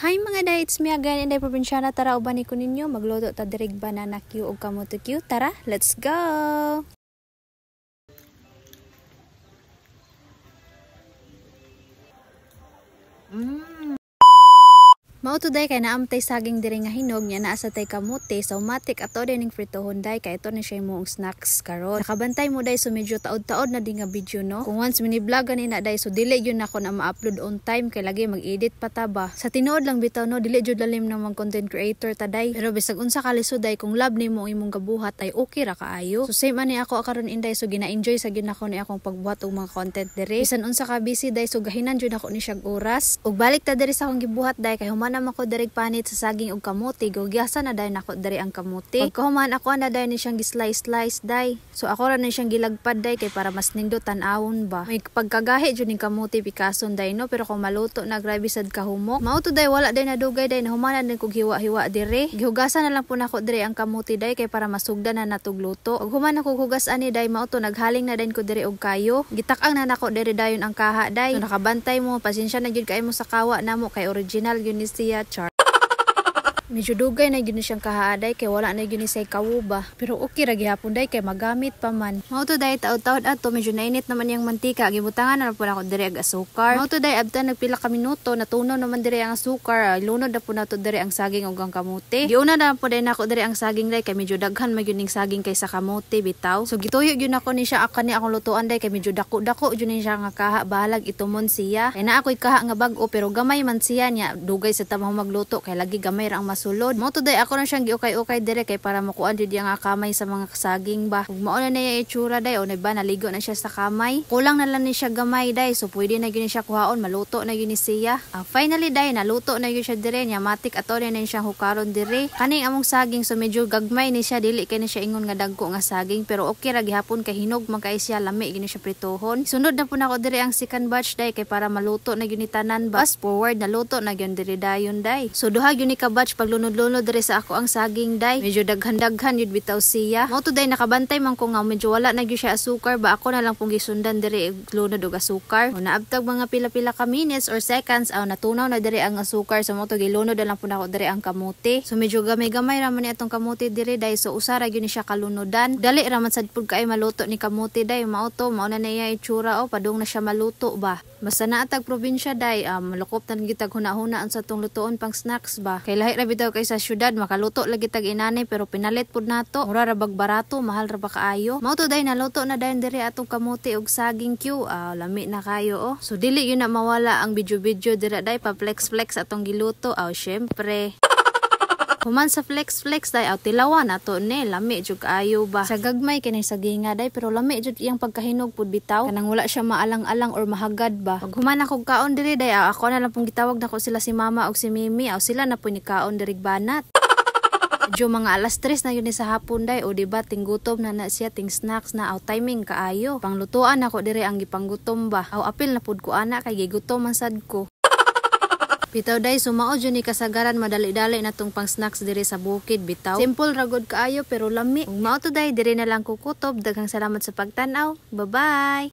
Hi mga day, it's me again, Inday Probinsyana. Tara ubani ko ninyo, magluto ta direk banana Q o kamote Q. Tara, let's go! Mao today kay naamtay saging diri nga hinog nya naa sa tay kamote so matik ato din ning fritohon day kay ito na siya imong snacks karon. Nakabantay mo day so medyo taod-taod na di nga video no. Kung once mini-vlog ani na day so dili yun ako na ma-upload on time kay lagi mag-edit pa ta ba. Sa tinuod lang bitaw no dili jud lalim na mga content creator ta day. Pero bisag unsa ka lisod day kung love nimo imong gabuhat ay okay ra kaayo. So same ani ako karon inday so gina-enjoy sa gyud nako ni akong pagbuhat og mga content diri. Bisan unsa ka busy day so gahinan jud nako ni siyag oras. Ug balik ta diri sa akong gibuhat day kay naman ako direk panit sa saging ug kamote gugyasan na day nako diri ang kamote pagkahuman ako na day ni siyang gi-slice day so ako ra ni siyang gilagpad day kay para mas nindot tan-awon ba may pagkagahi jud ning kamote pikason day no pero kung maluto na grabe sad kahumok mao to day wala day nadugay day nahumanan din kog hiwa-hiwa diri gihugasan na lang po nako diri ang kamote day kay para masugdan na natog luto ug human ako hugas ani day mao to naghaling na din ko diri og kayo gitak-ang na nako diri dayon ang kaha day so nakabantay mo pasensya na gyud kay mo sa kawa namo kay original gyud ni siya. Medyo dugay na yun siyang kahaaday kay wala na yun say kawuba. Pero okay ra gihapon day kay magamit pa man. Mao to day taod-taod ato medyo nainit naman yung mantika. Gibutangan na po ako diri ang asukar. Mao to day abta nagpila ka minuto natunaw naman diri ang asukar. Lunod na po nato diri ang saging ug ang kamote. Giuna na po day nako diri ang saging day kay medyo daghan man gyud ning saging kaysa kamote bitaw. So gituyo gyud nako ni siya akani akong lutuan day kay medyo dako-dako gyud ni siya nga kaha bahalag itumon siya. Kay naa ako'y kaha nga bag-o pero gamay man siya niya. Dugay sa tamang magluto kay lagi gamay ra ang sulod. Mo today ako na siyang giukay-ukay dire kay para makuan jud yang kamay sa mga saging ba. Ug mao na niya itsura day o ba naligo na siya sa kamay. Kulang na lang ni siya gamay day so pwede na gyud siya kuhaon maluto na gyud ni siya. Finally day naluto na gyud siya dire nya matik ato na siya hukaron dire. Kaning among saging so medyo gagmay ni siya dili kay ni siya ingon nga dagko nga saging pero okay ra gihapon kay hinog man kay siya lami gyud siya pritohon. Sunod na po nako dire ang second batch day kay para maluto na gyud ni tanan ba. Fast forward naluto na gyud dire dayon day. So duha gyud ni ka batch paglunod diri sa ako ang saging day medyo daghan-daghan yun bitaw siya mo to day nakabantay man ko nga medyo wala na gyud siya asukar ba ako na lang pong gisundan diri lunod og asukar o naabtag mga pila-pila ka minutes or seconds aw natunaw na diri ang asukar so mo to gilunod na lang po nako diri ang kamote so medyo gamay-gamay ra man ni atong kamote diri day so usara gyud ni siya kalunodan dali ra man sad pud kay maluto ni kamote day mao na niya itsura o padung na siya maluto ba basta naatag probinsya day malukop tan gitag hunahuna sa tong lutoon pang snacks ba kay lahi ra bitaw kay sa syudad makaluto lagi tag inani pero pinalit pud nato mura ra bag barato mahal ra ba kaayo mao to day naluto na dayon diri atong kamote og saging Q lami na kayo so dili yun na mawala ang video dira day pa flex atong giluto syempre human sa flex day tilawan nato ni lami jud kaayo ba sa gagmay kini saginga day pero lami jud iyang pagkahinog pud bitaw kanang wala siya maalang-alang or mahagad ba pag human ako kaon diri day ako na lang pong gitawag nako sila si mama og si mimi sila na po ni kaon diri banat jo mga alas 3 na yun sa hapon day o diba tinggutom na siya ting snacks na timing kaayo panglutuan ako diri ang gipanggutom ba apil na pud ko ana kay gigutom man sad ko bitaw day sumao jud ni kasagaran madali-dali na tong pang snacks diri sa bukid bitaw simple ra gud kaayo pero lami ug mao to day diri na lang kukutob daghang salamat sa pagtan-aw bye bye.